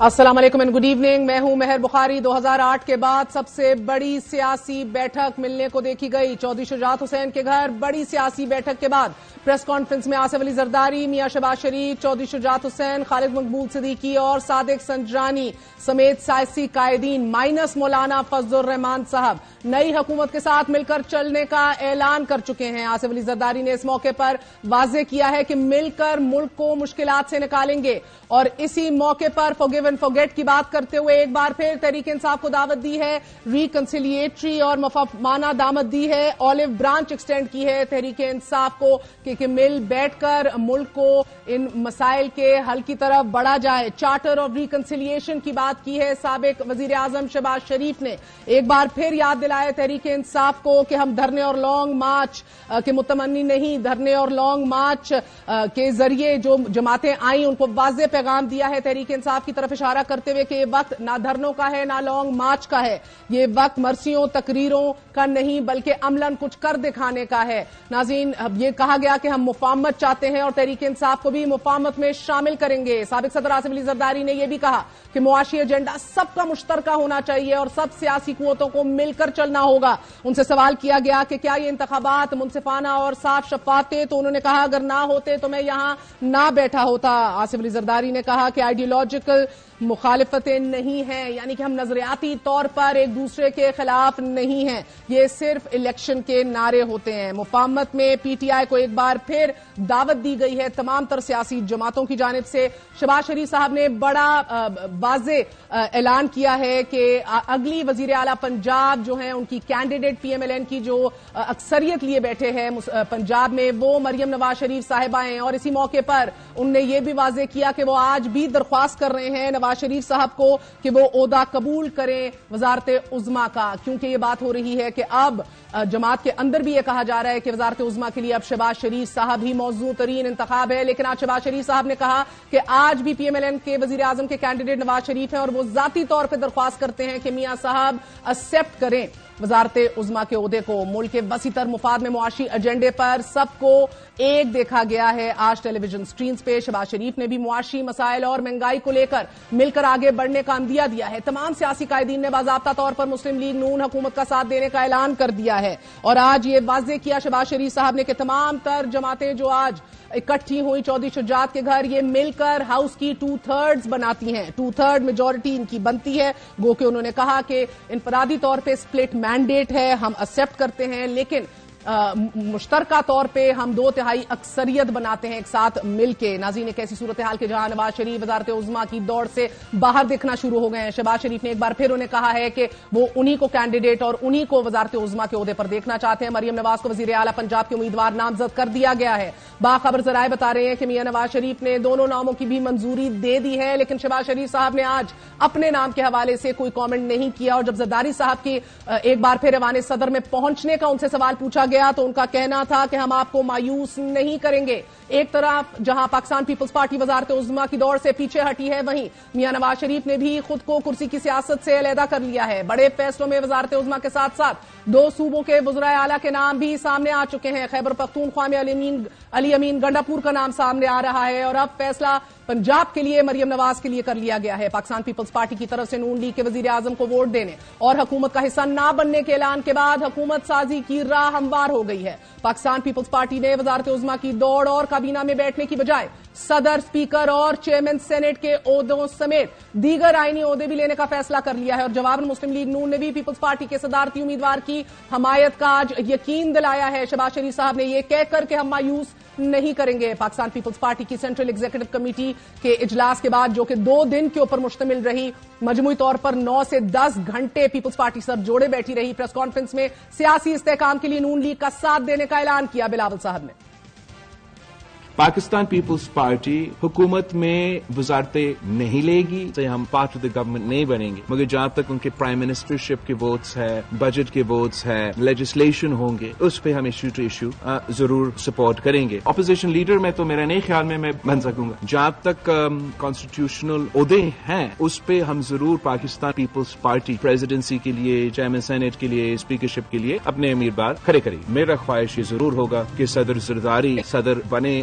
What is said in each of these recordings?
السلام علیکم and good evening. میں ہوں مہر بخاری. 2008 کے بعد سب سے بڑی سیاسی بیٹھک ملنے کو دیکھی گئی. چودھری شجاعت حسین کے گھر بڑی سیاسی بیٹھک کے بعد پریس کانفرنس میں آصف علی زرداری، میاں شہباز شریف، چودھری شجاعت حسین، خالد مقبول صدیقی اور صادق سنجرانی سمیت سیاسی قائدین مائنس مولانا فضل الرحمان صاحب نئی حکومت کے ساتھ مل کر چلنے کا اعلان کر چکے ہیں. آصف علی زرداری نے اس موقع پر واضح کیا ہے کہ مل کر ملک کو مشکلات سے نکالیں گے اور اسی موقع پر فورگیو اینڈ فورگیٹ کی بات کرتے ہوئے ایک بار پھر تحریک انصاف کو دعوت دی ہے، ریکنسیلیٹری اور مفاہمانہ دعوت دی ہے، آلیو برانچ ایکسٹینڈ کی ہے تحریک انصاف کو کہ مل بیٹھ کر ملک کو ان مسائل کے حل کی طرف بڑھا جائے. چارٹر آف ریکنسیلیشن کی بات کی ہے سابق وزیر اعظم شہباز شریف نے. ایک بار پھر یاد دلایا تحریک انصاف کو کہ ہم دھرنے اور لانگ مارچ کے متمنی نہیں. دھرنے اور لانگ مارچ کے ذریعے جو جماعتیں آئیں ان کو واضح پیغام دیا ہے تحریک انصاف کی طرف اشارہ کرتے ہوئے کہ یہ وقت نہ دھرنوں کا ہے نہ لانگ مارچ کا ہے. یہ وقت مرثیوں تقریروں کا نہیں بلکہ عملاً کچھ کر دکھانے کا ہے. ناظرین، یہ کہا گیا کہ ہم مفاہمت چاہتے ہیں اور تحریک انصاف کو بھی مفاہمت میں شامل کریں گے. سابق صدر آصف علی زرداری نے یہ بھی کہا کہ معاشی ایجنڈا سب کا مشترکہ ہونا چاہیے اور سب سیاسی قوتوں کو مل کر چلنا ہوگا. ان سے سوال کیا گیا کہ کیا یہ انتخابات منصفانہ اور صاف شفاف تھے تو انہوں نے کہا اگر نہ ہوتے تو میں یہاں نہ بیٹھا ہوتا. آصف علی زرداری نے کہا کہ آئیڈیولوجیکل مخالفتیں نہیں ہیں، یعنی کہ ہم نظریاتی طور پر ایک دوسرے کے خلاف نہیں ہیں، یہ صرف الیکشن کے نعرے ہوتے ہیں. مفاہمت میں پی ٹی آئی کو ایک بار پھر دعوت دی گئی ہے تمام تر سیاسی جماعتوں کی جانب سے. شہباز شریف صاحب نے بڑا واضح اعلان کیا ہے کہ اگلی وزیر اعلیٰ پنجاب جو ہیں ان کی candidate P M L N کی جو اکثریت لیے بیٹھے ہیں پنجاب میں وہ مریم نواز شریف صاحبہ ہیں. اور اسی موقع پر انہوں نے یہ بھی واضح کیا کہ وہ آج بھی درخواست کر رہے ہیں نواز شریف صاحب کو کہ وہ عہدہ قبول کریں وزارت عظمیٰ کا، کیونکہ یہ بات ہو رہی ہے کہ اب جماعت کے اندر بھی یہ کہا جا رہا ہے کہ وزارت عظمیٰ کے لیے اب شہباز شریف صاحب ہی موزوں ترین انتخاب ہے. لیکن آج شہباز شریف صاحب نے کہا کہ آج بھی پی ایم ایل این کے وزیر اعظم کے کینڈیڈیٹ نواز شریف ہیں اور وہ ذاتی طور پہ درخواست کرتے ہیں کہ میاں صاحب ایکسپٹ کریں وزارت عظمیٰ کے عہدے کو. ملک کے وسیع تر مفاد میں معاشی ایجنڈے پر سب کو ایک دیکھا گیا ہے آج ٹیلی ویژن سکرینز پہ. شہباز شریف نے بھی معاشی مسائل اور مہنگائی کو لے کر مل کر آگے بڑھنے کا عندیہ دیا ہے. تمام سیاسی قائدین نے باضابطہ طور پر مسلم لیگ نون حکومت کا ساتھ دینے کا اعلان کر دیا ہے اور آج یہ واضح کیا شہباز شریف صاحب نے کہ تمام تر جماعتیں جو آج اکٹھی ہوئی چودھری شجاعت کے گھر یہ مل کر ہاؤس کی 2/3 بناتی ہیں. 2/3 میجورٹی ان کی بنتی ہے. گو کہ انہوں نے کہا کہ انفرادی طور پہ سپلٹ مینڈیٹ ہے، ہم ایکسپٹ کرتے ہیں، لیکن مشترکہ طور پہ ہم 2/3 اکثریت بناتے ہیں ایک ساتھ مل کے. ناظرین، ایک ایسی صورتحال کے جہاں نواز شریف وزارت عظمیٰ کی دوڑ سے باہر دکھنا شروع ہو گئے ہیں. شہباز شریف نے ایک بار پھر انہیں کہا ہے کہ وہ انہی کو کینڈیڈیٹ اور انہی کو وزارت عظمیٰ کے عہدے پر دیکھنا چاہتے ہیں. مریم نواز کو وزیر اعلیٰ پنجاب کے امیدوار نامزد کر دیا گیا ہے. باخبر ذرائع بتا رہے ہیں کہ میاں نواز شریف نے دونوں ناموں کی بھی منظوری دے دی ہے، لیکن شہباز شریف صاحب نے آج اپنے نام کے حوالے سے کوئی کامنٹ نہیں کیا. اور جب زرداری صاحب کی ایک بار پھر ایوان صدر میں پہنچنے کا ان سے سوال پوچھا گیا تو ان کا کہنا تھا کہ ہم آپ کو مایوس نہیں کریں گے. ایک طرف جہاں پاکستان پیپلز پارٹی وزارت عظمیٰ کی دوڑ سے پیچھے ہٹی ہے، وہیں میاں نواز شریف نے بھی خود کو کرسی کی سیاست سے علیحدہ کر لیا ہے. بڑے فیصلوں میں وزارت عظمیٰ کے ساتھ ساتھ 2 صوبوں کے وزرائے اعلیٰ کے نام بھی سامنے آ چکے ہیں. خیبر پختونخوا میں علی امین گنڈاپور کا نام سامنے آ رہا ہے اور اب فیصلہ پنجاب کے لیے مریم نواز کے لیے کر لیا گیا ہے. پاکستان پیپلز پارٹی کی طرف سے نون لیگ کے وزیر اعظم کو ووٹ دینے اور حکومت کا حصہ نہ بننے کے اعلان کے بعد حکومت سازی کی راہ ہموار ہو گئی ہے. پاکستان پیپلز پارٹی نے وزارت عظمیٰ کی دوڑ اور کابینہ میں بیٹھنے کی بجائے صدر، اسپیکر اور چیئرمین سینٹ کے عہدوں سمیت دیگر آئینی عہدے بھی لینے کا فیصلہ کر لیا ہے. اور جواباً مسلم لیگ نون نے بھی پیپلز پارٹی کے صدارتی امیدوار کی حمایت کا آج یقین دلایا ہے. شہباز شریف صاحب نے یہ کہہ کر کہ ہم مایوس نہیں کریں گے. پاکستان پیپلز پارٹی کی سینٹرل ایگزیکٹو کمیٹی کے اجلاس کے بعد جو کہ 2 دن کے اوپر مشتمل رہی، مجموعی طور پر 9 سے 10 گھنٹے پیپلز پارٹی سر جوڑے بیٹھی رہی. پریس کانفرنس میں سیاسی استحکام کے لیے نون لیگ کا ساتھ دینے کا اعلان کیا بلاول صاحب نے. پاکستان پیپلز پارٹی حکومت میں وزارتیں نہیں لے گی تو ہم پارٹ آف دا گورنمنٹ نہیں بنیں گے، مگر جہاں تک ان کے پرائم منسٹرشپ کے ووٹس ہے، بجٹ کے ووٹس ہے، لیجسلیشن ہوں گے، اس پہ ہم ایشو ٹو ایشو ضرور سپورٹ کریں گے. اپوزیشن لیڈر میں تو میرا نہیں خیال میں بن سکوں گا. جہاں تک کانسٹیٹیوشنل عہدے ہیں اس پہ ہم ضرور پاکستان پیپلز پارٹی پریزیڈنسی کے لیے، چیئرمین سینٹ کے لیے، اسپیکرشپ کے لیے اپنے امیدوار کھڑے کریں. میرا خواہش یہ ضرور ہوگا کہ صدر زرداری صدر بنے.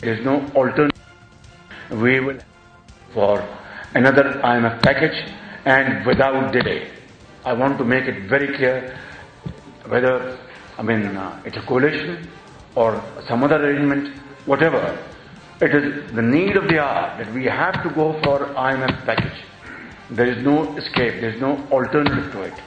There is no alternative. We will for another IMF package and without delay. I want to make it very clear whether it's a coalition or some other arrangement, whatever. It is the need of the hour that we have to go for IMF package. There is no escape. There is no alternative to it.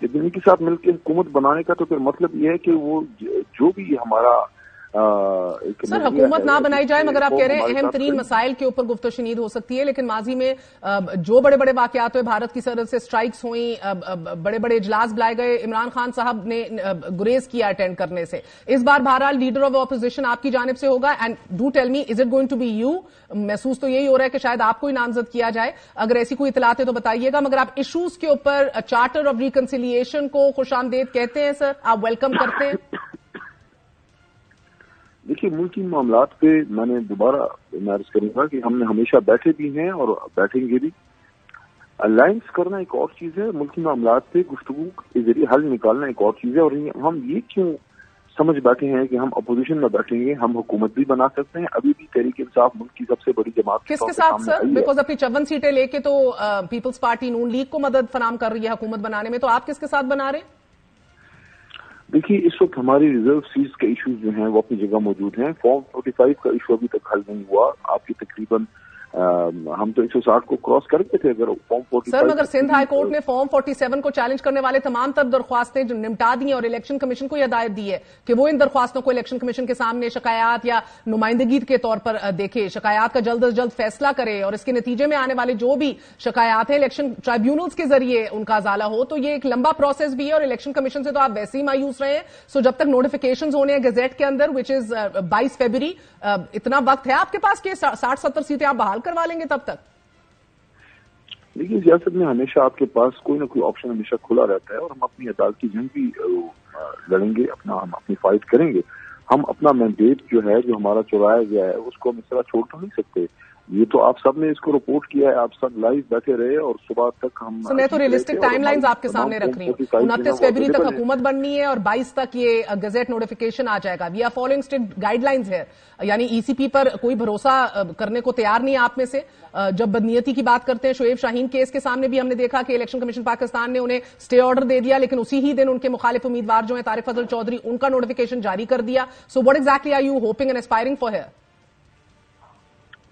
لیکن ان کے ساتھ مل کے حکومت بنانے کا تو پھر مطلب یہ ہے کہ وہ جو بھی ہمارا سر حکومت نہ بنائی جائے، مگر آپ کہہ رہے ہیں اہم ترین مسائل کے اوپر گفت و شنید ہو سکتی ہے، لیکن ماضی میں جو بڑے بڑے واقعات ہوئے، بھارت کی سرحد سے سٹرائکس ہوئیں، بڑے بڑے اجلاس بلائے گئے، عمران خان صاحب نے گریز کیا اٹینڈ کرنے سے. اس بار بہرحال لیڈر آف اپوزیشن آپ کی جانب سے ہوگا. And do tell me, is it going to be you? محسوس تو یہی ہو رہا ہے کہ شاید آپ کو ہی نامزد کیا جائے. اگر ایسی کوئی اطلاعات ہے تو بتائیے گا. مگر آپ ایشوز کے اوپر چارٹر آف ریکنسیلیشن کو خوش آمدید کہتے ہیں سر؟ آپ ویلکم کرتے ہیں؟ دیکھیے، ملکی معاملات پہ میں نے دوبارہ عرض کروں گا کہ ہم نے ہمیشہ بیٹھے بھی ہیں اور بیٹھیں گے بھی. الائنس کرنا ایک اور چیز ہے، ملکی معاملات پہ گفتگو کے ذریعے حل نکالنا ایک اور چیز ہے. اور ہم یہ کیوں سمجھ بیٹھے ہیں کہ ہم اپوزیشن میں بیٹھیں گے، ہم حکومت بھی بنا سکتے ہیں. ابھی بھی تحریک انصاف ملک کی سب سے بڑی جماعت کس کے ساتھ سر؟ بیکاز اپنی 54 سیٹیں لے کے تو پیپلز پارٹی نون لیگ کو مدد فراہم کر رہی ہے حکومت بنانے میں، تو آپ کس کے ساتھ بنا رہے ہیں؟ دیکھیے، اس وقت ہماری ریزرو سیٹس کے ایشوز جو ہیں وہ اپنی جگہ موجود ہیں. فارم 45 کا ایشو ابھی تک حل نہیں ہوا. آپ کی تقریباً ہم تو 160 کو کراس کر گئے تھے. اگر فارم 45 سر مگر سندھ ہائی کورٹ نے فارم 47 کو چیلنج کرنے والے تمام تر درخواستیں جو نمٹا دی ہیں، اور الیکشن کمیشن کو یہ ہدایت دی ہے کہ وہ ان درخواستوں کو الیکشن کمیشن کے سامنے شکایات یا نمائندگی کے طور پر دیکھے، شکایات کا جلد از جلد فیصلہ کرے، اور اس کے نتیجے میں آنے والے جو بھی شکایات ہیں الیکشن ٹرائیبیونلز کے ذریعے ان کا ازالہ ہو. تو یہ ایک لمبا پروسیس بھی ہے، اور الیکشن کمیشن سے تو آپ ویسے ہی مایوس رہے ہیں. سو جب تک نوٹیفیکیشنز ہونے ہیں گزٹ کے اندر وچ از 22 فروری، اتنا وقت ہے آپ کے پاس کہ 60-70 سیٹیں آپ بحال کروا لیں گے تب تک؟ دیکھیے، سیاست میں ہمیشہ آپ کے پاس کوئی نہ کوئی آپشن ہمیشہ کھلا رہتا ہے، اور ہم اپنی عدالتی جنگ بھی لڑیں گے، ہم اپنی فائٹ کریں گے. ہم اپنا مینڈیٹ جو ہے، جو ہمارا چرایا گیا ہے، اس کو ہم اس طرح چھوڑ تو نہیں سکتے. یہ تو آپ سب نے اس کو رپورٹ کیا ہے، آپ سب لائیو بیٹھے رہے اور صبح تک ہم میں تو ریئلسٹک ٹائم لائنز آپ کے سامنے رکھ رہی ہوں. 29 فروری تک حکومت بننی ہے اور 22 تک یہ گزٹ نوٹیفیکیشن آ جائے گا. We are following strict guidelines ہے، یعنی ای سی پی پر کوئی بھروسہ کرنے کو تیار نہیں ہے آپ میں سے. جب بدنیتی کی بات کرتے ہیں، شعیب شاہین کیس کے سامنے بھی ہم نے دیکھا کہ الیکشن کمیشن پاکستان نے انہیں اسٹے آرڈر دے دیا، لیکن اسی ہی دن ان کے مخالف امیدوار جو ہیں طارق فضل چودھری، ان کا نوٹیفیکیشن جاری کر دیا. So what exactly are you hoping and aspiring for here?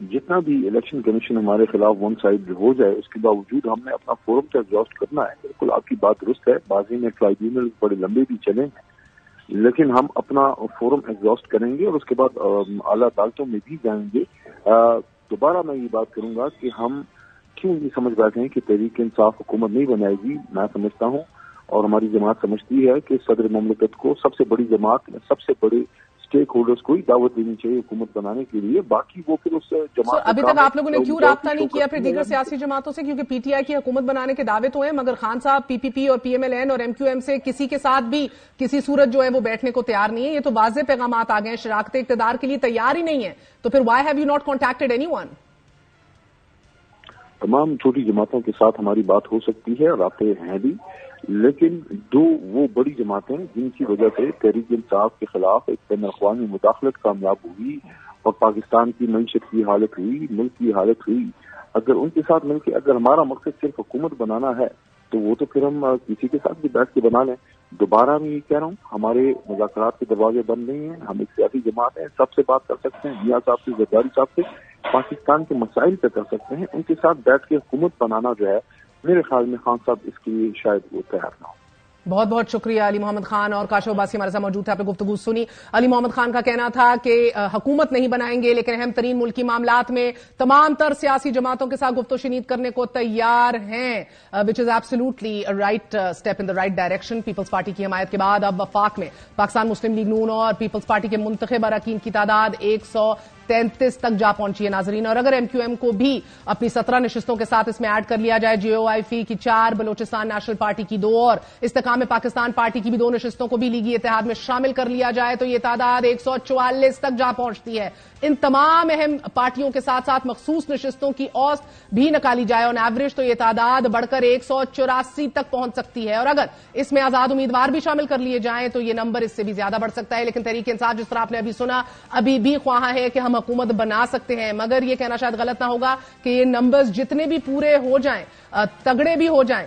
جتنا بھی الیکشن کمیشن ہمارے خلاف ون سائڈ ہو جائے، اس کے باوجود ہم نے اپنا فورم تو ایگزاسٹ کرنا ہے. بالکل آپ کی بات درست ہے، بازی میں ٹرائیبیونل بڑے لمبے بھی چلے ہیں، لیکن ہم اپنا فورم ایگزاسٹ کریں گے اور اس کے بعد اعلیٰ عدالتوں میں بھی جائیں گے. دوبارہ میں یہ بات کروں گا کہ ہم کیوں یہ سمجھ بیٹھے ہیں کہ تحریک انصاف حکومت نہیں بنائے گی. میں سمجھتا ہوں اور ہماری جماعت سمجھتی ہے کہ صدر مملکت کو، سب سے بڑی جماعت، سب سے بڑے اسٹیک ہولڈرز کو ہی دعوت دینی چاہیے حکومت بنانے کے لیے. باقی وہ پھر اس جماعت ابھی تک آپ لوگوں نے کیوں رابطہ نہیں کیا پھر دیگر سیاسی جماعتوں سے؟ کیونکہ پی ٹی آئی کی حکومت بنانے کے دعوے تو ہیں، مگر خان صاحب پی پی پی اور پی ایم ایل این اور ایم کیو ایم سے کسی کے ساتھ بھی کسی صورت جو ہے وہ بیٹھنے کو تیار نہیں ہے. یہ تو واضح پیغامات آ گئے ہیں، شراکت اقتدار کے لیے تیار ہی نہیں ہے. تو پھر why have you not contacted anyone? تمام چھوٹی جماعتوں کے ساتھ ہماری بات ہو سکتی ہے، رابطے ہیں بھی، لیکن دو وہ بڑی جماعتیں جن کی وجہ سے تحریک انصاف کے خلاف ایک بین الاقوامی مداخلت کامیاب ہوئی اور پاکستان کی معیشت کی حالت ہوئی، ملک کی حالت ہوئی، اگر ان کے ساتھ مل کے اگر ہمارا مقصد صرف حکومت بنانا ہے تو وہ تو پھر ہم کسی کے ساتھ بھی بیٹھ کے بنا لیں. دوبارہ میں یہ کہہ رہا ہوں، ہمارے مذاکرات کے دروازے بند نہیں ہیں. ہم ایک سیاسی جماعت ہیں، سب سے بات کر سکتے ہیں، میاں صاحب سے، زرداری صاحب سے، پاکستان کے مسائل پہ کر سکتے ہیں. ان کے ساتھ بیٹھ کے حکومت بنانا جو ہے، میرے خیال میں خان صاحب اس کے لیے شاید وہ تیار نہ ہو. بہت بہت شکریہ علی محمد خان. اور کاشف عباسی ہمارے ساتھ موجود تھے، آپ نے گفتگو سنی. علی محمد خان کا کہنا تھا کہ حکومت نہیں بنائیں گے، لیکن اہم ترین ملکی معاملات میں تمام تر سیاسی جماعتوں کے ساتھ گفت و شنید کرنے کو تیار ہیں، which is absolutely right step in the right direction. Peoples Party کی حمایت کے بعد اب وفاق میں پاکستان مسلم لیگ نون اور پیپلز پارٹی کے منتخب اراکین کی تعداد 133 تک جا پہنچی ہے ناظرین. اور اگر ایم کیو ایم کو بھی اپنی 17 نشستوں کے ساتھ اس میں ایڈ کر لیا جائے، جے او آئی فی کی 4، بلوچستان نیشنل پارٹی کی 2 اور استحکام پاکستان پارٹی کی بھی 2 نشستوں کو بھی لیگی اتحاد میں شامل کر لیا جائے، تو یہ تعداد 144 تک جا پہنچتی ہے. ان تمام اہم پارٹیوں کے ساتھ ساتھ مخصوص نشستوں کی اوسط بھی نکالی جائے آن ایوریج تو یہ تعداد بڑھ کر 184 تک پہنچ سکتی ہے. اور اگر اس میں آزاد امیدوار بھی شامل کر لیے جائیں تو یہ نمبر اس سے بھی زیادہ بڑھ سکتا ہے. لیکن تحریک انصاف، جس طرح آپ نے ابھی سنا، ابھی بھی خواہاں ہے کہ ہم حکومت بنا سکتے ہیں، مگر یہ کہنا شاید غلط نہ ہوگا کہ یہ نمبرز جتنے بھی پورے ہو جائیں، تگڑے بھی ہو جائیں،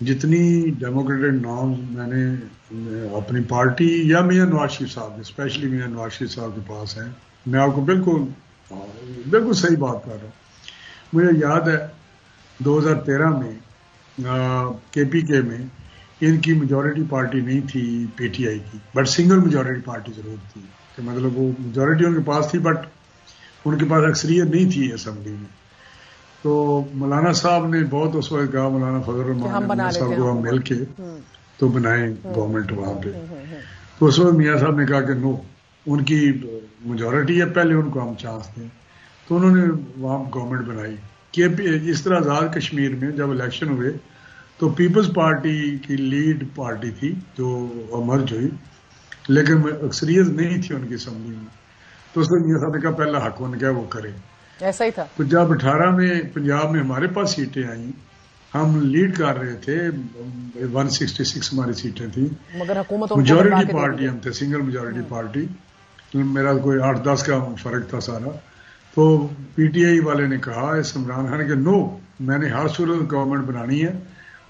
جتنی ڈیموکریٹک نارمز میں نے اپنی پارٹی یا میاں نواز شریف صاحب اسپیشلی میاں نواز شریف صاحب کے پاس ہیں، میں آپ کو بالکل صحیح بات کر رہا ہوں۔ مجھے یاد ہے 2013 میں کے پی کے میں ان کی میجورٹی پارٹی نہیں تھی پی ٹی آئی کی، بٹ سنگل میجورٹی پارٹی ضرور تھی، کہ مطلب وہ میجورٹی ان کے پاس تھی بٹ ان کے پاس اکثریت نہیں تھی اسمبلی میں۔ تو مولانا صاحب نے بہت اس وقت کہا، مولانا فضل الرحمان صاحب کو ہم مل کے تو بنائیں گورنمنٹ وہاں پہ۔ تو اس وقت میاں صاحب نے کہا کہ نو، ان کی میجورٹی ہے، پہلے ان کو ہم چانس دیں، تو انہوں نے وہاں گورنمنٹ بنائی۔ اس طرح آزاد کشمیر میں جب الیکشن ہوئے تو پیپلز پارٹی کی لیڈ پارٹی تھی جو مرج ہوئی، لیکن اکثریت نہیں تھی ان کی اسمبلی میں، تو اس وقت میاں صاحب نے کہا پہلا حق ان کا وہ کرے، ایسا ہی تھا۔ تو جب 18 میں پنجاب میں ہمارے پاس سیٹیں آئیں، ہم لیڈ کر رہے تھے، 166 ہماری سیٹیں تھیں، مگر حکومت میجورٹی پارٹی ہم تھے، سنگل میجورٹی پارٹی، میرا کوئی 8-10 کا فرق تھا سارا۔ تو پی ٹی آئی والے نے کہا اس عمران خان کہ نو، میں نے ہر صورت گورنمنٹ بنانی ہے،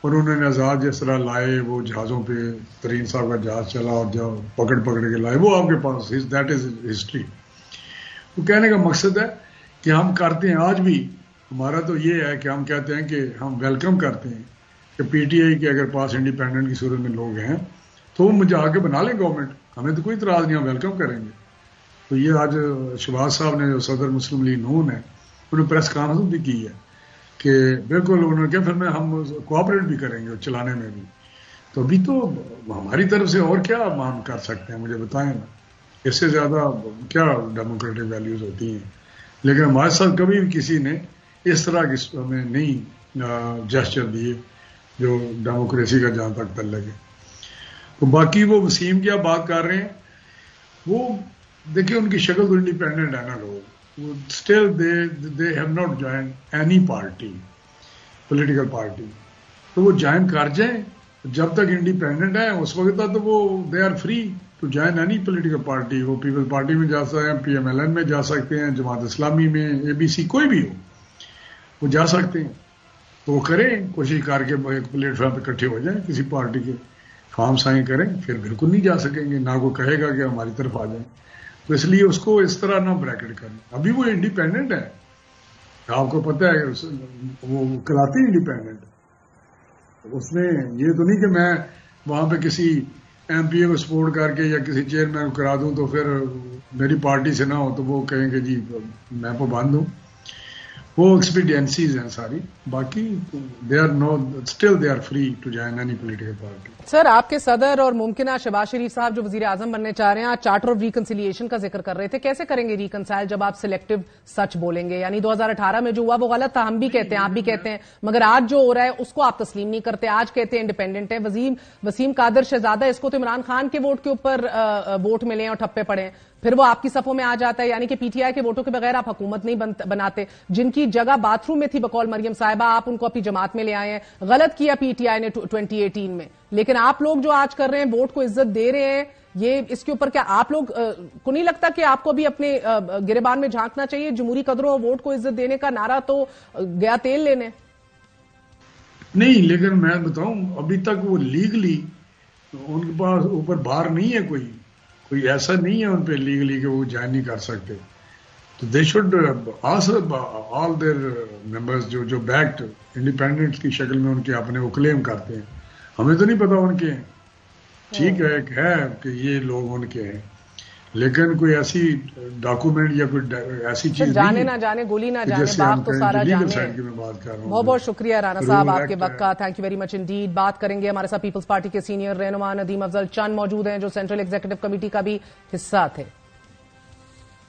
اور انہوں نے آزاد جس طرح لائے، وہ جہازوں پہ ترین صاحب کا جہاز چلا اور جو پکڑ کے لائے، وہ آپ کے پاس، دیٹ از ہسٹری۔ وہ کہنے کا مقصد ہے کہ ہم کرتے ہیں آج بھی، ہمارا تو یہ ہے کہ ہم کہتے ہیں کہ ہم ویلکم کرتے ہیں کہ پی ٹی آئی کے اگر پاس انڈیپینڈنٹ کی صورت میں لوگ ہیں تو وہ مجھے آ کے بنا لیں گورنمنٹ، ہمیں تو کوئی اعتراض نہیں، ہم ویلکم کریں گے۔ تو یہ آج شہباز صاحب نے جو صدر مسلم لیگ نون ہے، انہوں نے پریس کانفرنس بھی کی ہے کہ بالکل انہوں نے کہا پھر میں ہم کوآپریٹ بھی کریں گے چلانے میں بھی۔ تو ابھی تو ہماری طرف سے اور کیا ہم کر سکتے ہیں، مجھے بتائیں نا، اس سے زیادہ کیا ڈیموکریٹک ویلیوز ہوتی ہیں، لیکن ہمارے ساتھ کبھی بھی کسی نے اس طرح کی ہمیں نہیں جسچر دیے جو ڈیموکریسی کا جہاں تک تعلق ہے۔ تو باقی وہ وسیم کی آپ بات کر رہے ہیں، وہ دیکھیں ان کی شکل تو انڈیپینڈنٹ ہے نا، لوگ still they have not join any party, political party, تو وہ جوائن کر جائیں جب تک انڈیپینڈنٹ ہے، اس وقت تک تو وہ they are free to join any political party. وہ پیپل پارٹی میں جا سکتے ہیں، پی ایم ایل این میں جا سکتے ہیں، جماعت اسلامی میں، اے بی سی، کوئی بھی ہو وہ جا سکتے ہیں۔ تو وہ کریں کوشش کر کے ایک پلیٹ فارم پہ اکٹھے ہو جائیں، کسی پارٹی کے فارم سائن کریں، پھر بالکل نہیں جا سکیں گے، نہ کوئی کہے گا کہ ہماری طرف آ جائیں۔ تو اس لیے اس کو اس طرح نہ بریکٹ کریں، ابھی وہ انڈیپینڈنٹ ہے، آپ کو پتہ ہے وہ کراتی انڈیپینڈنٹ، اس میں یہ تو نہیں کہ میں وہاں پہ کسی ایم پی اے کو سپورٹ کر کے یا کسی چیئرمین کو کرا دوں تو پھر میری پارٹی سے نہ ہو تو وہ کہیں کہ جی میں پابند ہوں۔ وہ ایکسپیڈینسیز ہیں ساری، باقی they are no still they are free to join any political party. Sir, آپ کے صدر اور ممکنہ شہباز شریف صاحب جو وزیر اعظم بننے چاہ رہے ہیں، آج چارٹر آف ریکنسیلیشن کا ذکر کر رہے تھے، کیسے کریں گے ریکنسائل جب آپ سلیکٹو سچ بولیں گے؟ یعنی 2018 میں جو ہوا وہ غلط تھا، ہم بھی کہتے ہیں، آپ بھی کہتے ہیں، مگر آج جو ہو رہا ہے اس کو آپ تسلیم نہیں کرتے، آج کہتے ہیں انڈیپینڈنٹ ہے۔ وسیم قادر شہزادہ، اس کو تو عمران خان کے ووٹ کے اوپر ووٹ ملے اور ٹھپے پڑے، پھر وہ آپ کی صفوں میں آ جاتا ہے، یعنی کہ پی ٹی آئی کے ووٹوں کے بغیر آپ حکومت نہیں بناتے۔ جن کی جگہ باتھ روم میں تھی بقول مریم صاحبہ، آپ ان کو اپنی جماعت میں لے آئے ہیں۔ غلط کیا پی ٹی آئی نے 2018 میں، لیکن آپ لوگ جو آج کر رہے ہیں، ووٹ کو عزت دے رہے ہیں، یہ اس کے اوپر کیا آپ لوگ کو نہیں لگتا کہ آپ کو بھی اپنے گریبان میں جھانکنا چاہیے؟ جمہوری قدروں اور ووٹ کو عزت دینے کا نعرہ تو گیا تیل لینے نہیں، لیکن میں بتاؤں ابھی تک وہ لیگلی ان کے پاس اوپر بار نہیں ہے، کوئی ایسا نہیں ہے ان پہ لیگلی کہ وہ جوائن نہیں کر سکتے۔ تو they should all their members جو بیکڈ انڈیپینڈنٹ کی شکل میں ان کے اپنے وہ کلیم کرتے ہیں، ہمیں تو نہیں پتا ان کے ہیں، ٹھیک ہے ایک ہے کہ یہ لوگ ان کے ہیں، لیکن کوئی ایسی ڈاکومنٹ یا کوئی ایسی چیز جانے نہ جانے، گولی نہ جانے، باغ تو سارا جانے۔ بہت بہت شکریہ رانا صاحب آپ کے وقت کا، thank you very much indeed. بات کریں گے ہمارے ساتھ پیپلز پارٹی کے سینئر رہنما ندیم افضل چند موجود ہیں جو سینٹرل ایگزیکٹو کمیٹی کا بھی حصہ تھے۔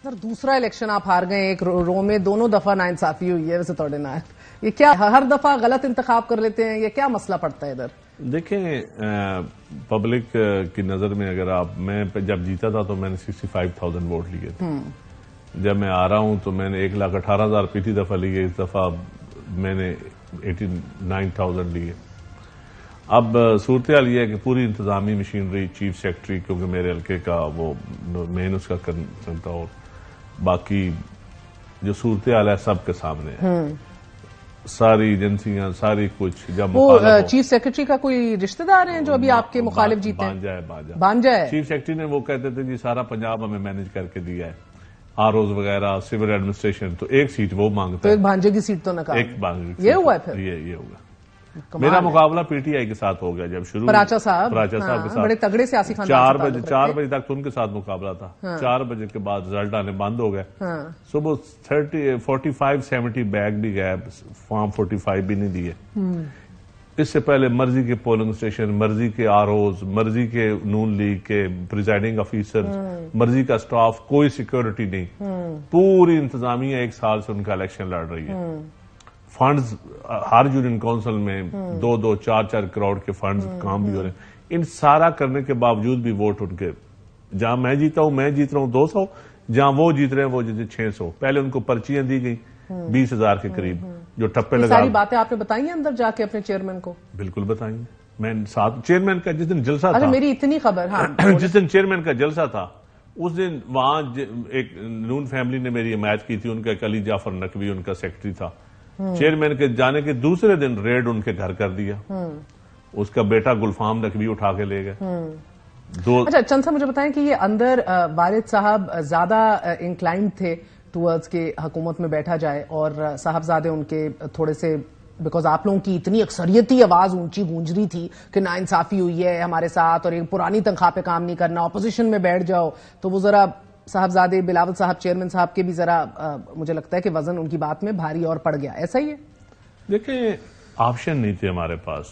سر، دوسرا الیکشن آپ ہار گئے، ایک رو میں دونوں دفعہ ناانصافی ہوئی ہے، ویسے توڑے نہ یہ کیا ہر دفعہ غلط انتخاب کر لیتے ہیں، یہ کیا مسئلہ پڑتا ہے ادھر؟ دیکھیں، پبلک کی نظر میں اگر میں جب جیتا تھا تو میں نے 65,000 ووٹ لیے تھے، جب میں آ رہا ہوں تو میں نے 1,18,000 پچھلی دفعہ لیے، اس دفعہ میں نے 89,000 لیے۔ اب صورتحال یہ ہے کہ پوری انتظامی مشینری، چیف سیکرٹری کیونکہ میرے حلقے کا وہ مین اس کا کنسرن تھا، اور باقی جو صورتحال ہے سب کے سامنے ہے۔ ساری ایجنسیاں ساری کچھ جب وہ چیف سیکرٹری کا کوئی رشتہ دار ہیں جو ابھی آپ کے مخالف جیتے ہیں؟ بانجا ہے چیف سیکرٹری نے وہ کہتے تھے جی سارا پنجاب ہمیں مینج کر کے دیا ہے، آروز وغیرہ سول ایڈمنسٹریشن، تو ایک سیٹ وہ مانگتا تو ایک بھانجے کی سیٹ تو نکال، ایک بانجے یہ ہوا ہے پھر یہ ہوگا۔ میرا مقابلہ پی ٹی آئی کے ساتھ ہو گیا جب شروع، پراچا صاحب کے ساتھ بڑے تگڑے سیاسی خاندان، 4 بجے تک تو ان کے ساتھ مقابلہ تھا، 4 بجے کے بعد رزلٹ آنے بند ہو گئے، صبح 45-70 بیگ بھی گئے، فارم 45 بھی نہیں دیے۔ اس سے پہلے مرضی کے پولنگ اسٹیشن، مرضی کے آروز، مرضی کے نون لیگ کے پریزائڈنگ آفیسر، مرضی کا سٹاف، کوئی سیکورٹی نہیں، پوری انتظامیہ 1 سال سے ان کا الیکشن لڑ رہی ہے۔ فنڈز ہر یونین کونسل میں 2-2 4-4 کروڑ کے فنڈز کام بھی ہو رہے ہیں، ان سارا کرنے کے باوجود بھی ووٹ ان کے، جہاں میں جیتا ہوں میں جیت رہا ہوں 200، جہاں وہ جیت رہے ہیں وہ جیتے 600۔ پہلے ان کو پرچیاں دی گئی 20,000 کے قریب جو ٹپے لگا۔ ساری باتیں آپ نے بتائی ہیں اندر جا کے اپنے چیئرمین کو؟ بالکل بتائیں، میں ساتھ چیئرمین کا جس دن جلسہ تھا، میری اتنی خبر، جس دن چیئرمین کا جلسہ تھا اس دن وہاں ایک نون فیملی نے میری حمایت کی تھی، ان کا ایک علی جعفر نقوی ان کا سیکرٹری تھا، چیئرمین کے جانے کے دوسرے دن ریڈ ان کے گھر کر دیا، اس کا بیٹا گلفام نقوی اٹھا کے لے گئے۔ اچھا چند صاحب مجھے بتائیں کہ یہ اندر والد صاحب زیادہ انکلائنڈ تھے ٹورڈز کے حکومت میں بیٹھا جائے، اور صاحبزادے ان کے تھوڑے سے، بیکاز آپ لوگوں کی اتنی اکثریتی آواز اونچی گونج رہی تھی کہ ناانصافی ہوئی ہے ہمارے ساتھ اور ایک پرانی تنخواہ پہ کام نہیں کرنا، اپوزیشن میں بیٹھ جاؤ، تو وہ ذرا صاحبزادے بلاول صاحب چیئرمین صاحب کے بھی ذرا مجھے لگتا ہے کہ وزن ان کی بات میں بھاری اور پڑ گیا، ایسا ہی ہے؟ دیکھیں آپشن نہیں تھے ہمارے پاس،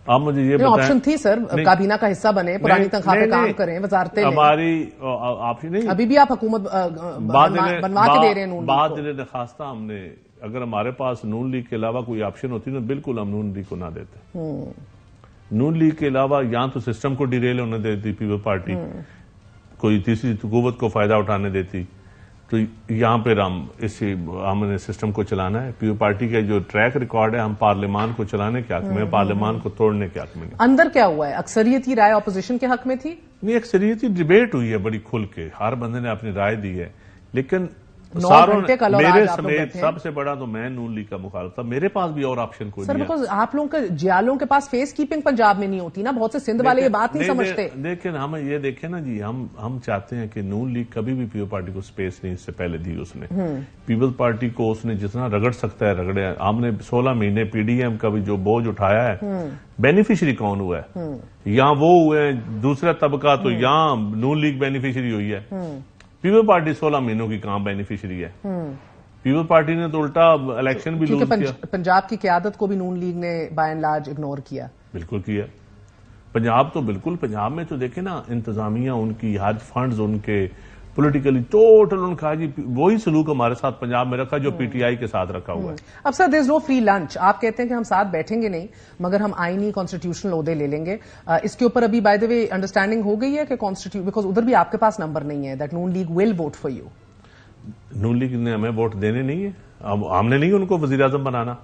آپ مجھے یہ بتائیں۔ آپشن تھی سر، کابینہ کا حصہ بنے، پرانی تنخواہ پہ کام کریں، وزارتیں لیں، ہماری آپشن نہیں، ابھی بھی آپ حکومت بنوا کے دے رہے ہیں۔ بات دل نخواستہ ہم نے، اگر ہمارے پاس نون لیگ کے علاوہ کوئی آپشن ہوتی نا بالکل ہم نون لیگ کو نہ دیتے۔ نون لیگ کے علاوہ یہاں تو سسٹم کو ڈیریل ہونے دیتی پیپل پارٹی، کوئی تیسری قوت کو فائدہ اٹھانے دیتی، تو یہاں پہ ہم نے سسٹم کو چلانا ہے۔ پیپل پارٹی کا جو ٹریک ریکارڈ ہے، ہم پارلیمان کو چلانے کے حق میں، پارلیمان کو توڑنے کے حق میں نہیں۔ اندر کیا ہوا ہے؟ اکثریتی رائے اپوزیشن کے حق میں تھی؟ نہیں، اکثریتی ڈیبیٹ ہوئی ہے بڑی کھل کے، ہر بندے نے اپنی رائے دی ہے، لیکن میرے سمیت سب سے بڑا تو میں نون لیگ کا مخالف تھا، میرے پاس بھی اور آپشن کوئی نہیں ہے۔ سر آپ لوگوں کے جیالوں کے پاس فیس کیپنگ پنجاب میں نہیں ہوتی نا، بہت سے سندھ والے یہ بات نہیں سمجھتے۔ لیکن ہم یہ دیکھیں نا جی، ہم چاہتے ہیں کہ نون لیگ کبھی بھی پیپل پارٹی کو سپیس نہیں اس سے پہلے دی، اس نے پیپل پارٹی کو اس نے جتنا رگڑ سکتا ہے رگڑے، ہم نے 16 مہینے پی ڈی ایم کا بھی جو بوجھ اٹھایا ہے، بینیفیشری کون ہوا ہے؟ یہاں وہ ہوئے ہیں دوسرا طبقہ، تو یہاں نون لیگ بینیفیشری ہوئی ہے، پیپل پارٹی 16 مہینوں کی کام بینیفیشری ہے۔ پیپل پارٹی نے تو الٹا الیکشن بھی لوز کیا، پنجاب کی قیادت کو بھی نون لیگ نے بائی اینڈ لارج اگنور کیا۔ بالکل کیا، پنجاب تو بالکل، پنجاب میں تو دیکھیں نا انتظامیہ ان کی، ہر فنڈز ان کے، پولیٹیکلی ٹوٹل ان کا جی وہی سلوک ہمارے ساتھ پنجاب میں رکھا جو پی ٹی آئی کے ساتھ رکھا ہوا ہے۔ اب سر دیر از نو فری لنچ، آپ کہتے ہیں کہ ہم ساتھ بیٹھیں گے نہیں مگر ہم آئینی کانسٹیٹیوشنل عہدے لے لیں گے، اس کے اوپر ابھی بائی دا وے انڈرسٹینڈنگ ہو گئی ہے کہ بیکاز ادھر بھی آپ کے پاس نمبر نہیں ہے، that Noon league will vote for you. Noon league نے ہمیں ووٹ دینے نہیں ہے، ہم نے نہیں ان کو وزیر اعظم بنانا،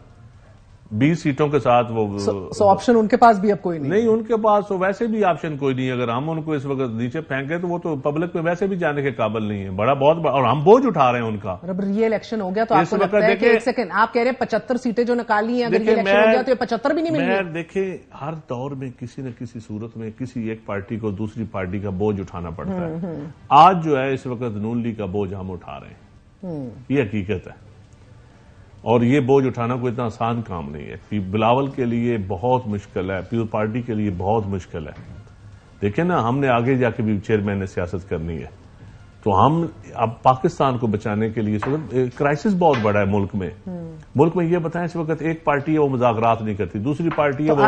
20 سیٹوں کے ساتھ وہ سو آپشن ان کے پاس بھی اب کوئی نہیں، ان کے پاس تو ویسے بھی آپشن کوئی نہیں، اگر ہم ان کو اس وقت نیچے پھینک گئے تو وہ تو پبلک میں ویسے بھی جانے کے قابل نہیں ہے، بہت بڑا، اور ہم بوجھ اٹھا رہے ہیں ان کا۔ اب ری الیکشن ہو گیا تو آپ کو لگتا ہے کہ ایک سیکنڈ آپ کہہ رہے ہیں 75 سیٹیں جو نکالی ہیں، اگر ری الیکشن ہو گیا تو یہ 75 بھی نہیں ملیں گے؟ دیکھیں ہر دور میں کسی نہ کسی صورت میں کسی ایک پارٹی کو دوسری پارٹی کا بوجھ اٹھانا پڑتا ہے، آج جو ہے اس وقت نون لیگ کا بوجھ ہم اٹھا رہے ہیں، یہ حقیقت ہے، اور یہ بوجھ اٹھانا کوئی اتنا آسان کام نہیں ہے، بلاول کے لیے بہت مشکل ہے، پیپل پارٹی کے لیے بہت مشکل ہے۔ دیکھیں نا ہم نے آگے جا کے بھی چیئرمین نے سیاست کرنی ہے، تو ہم اب پاکستان کو بچانے کے لیے کرائسس بہت بڑا ہے ملک میں یہ بتائیں اس وقت ایک پارٹی ہے وہ مذاکرات نہیں کرتی، دوسری پارٹی ہے وہ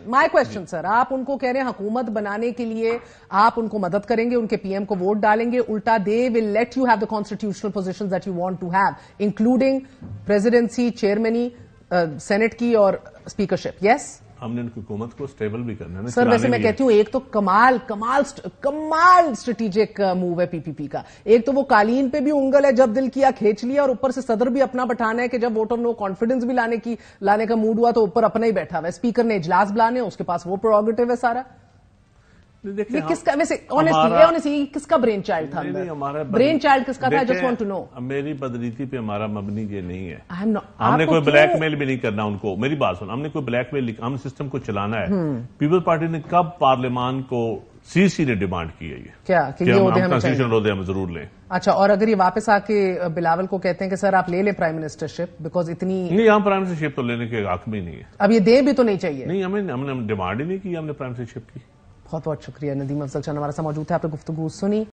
مائی کوشچن سر، آپ ان کو کہہ رہے ہیں حکومت بنانے کے لیے آپ ان کو مدد کریں گے، ان کے پی ایم کو ووٹ ڈالیں گے، الٹا they will let you have the constitutional positions that you want to have including presidency, chairmanship, senate کی اور اسپیکرشپ۔ یس، ہم نے ان کی حکومت کو سٹیبل بھی کرنا ہے سر، ویسے میں کہتی ہوں ایک تو کمال اسٹریٹجک موو ہے پی پی پی کا، ایک تو وہ قالین پہ بھی انگل ہے، جب دل کیا کھینچ لیا، اور اوپر سے صدر بھی اپنا بٹھانا ہے کہ جب ووٹر نو کانفیڈنس بھی لانے کا موڈ ہوا تو اوپر اپنا ہی بیٹھا ہوا ہے، اسپیکر نے اجلاس بلانے، اس کے پاس وہ پروگیٹو ہے سارا۔ یہ کس کا ویسے آنیسٹلی کس کا برین چائلڈ تھا؟ برین چائلڈ کس کا تھا؟ Just want to know. میری بدنیتی پہ ہمارا مبنی یہ نہیں ہے. ہم نے کوئی بلیک میل بھی نہیں کرنا ان کو. میری بات سن, ہم نے کوئی بلیک میل, ہم سسٹم کو چلانا ہے. پیپلز پارٹی نے کب پارلیمان کو سی نے ڈیمانڈ کی ہے یہ کیا کہ ہم کنسٹیٹیوشنل عہدے ہم ضرور لیں. اچھا, اور اگر یہ واپس آ کے بلاول کو کہتے ہیں کہ سر آپ لے لیں پرائم منسٹرشپ بیکاز اتنی نہیں, ہم پرائم منسٹرشپ تو لینے کے حق میں نہیں ہے. اب یہ دیں بھی تو نہیں چاہیے. نہیں, ہم نے ڈیمانڈ ہی نہیں کی, ہم نے پرائم منسٹرشپ کی. بہت بہت شکریہ. ندیم افضل شاہ ہمارے ساتھ موجود تھے, آپ نے گفتگو سنی.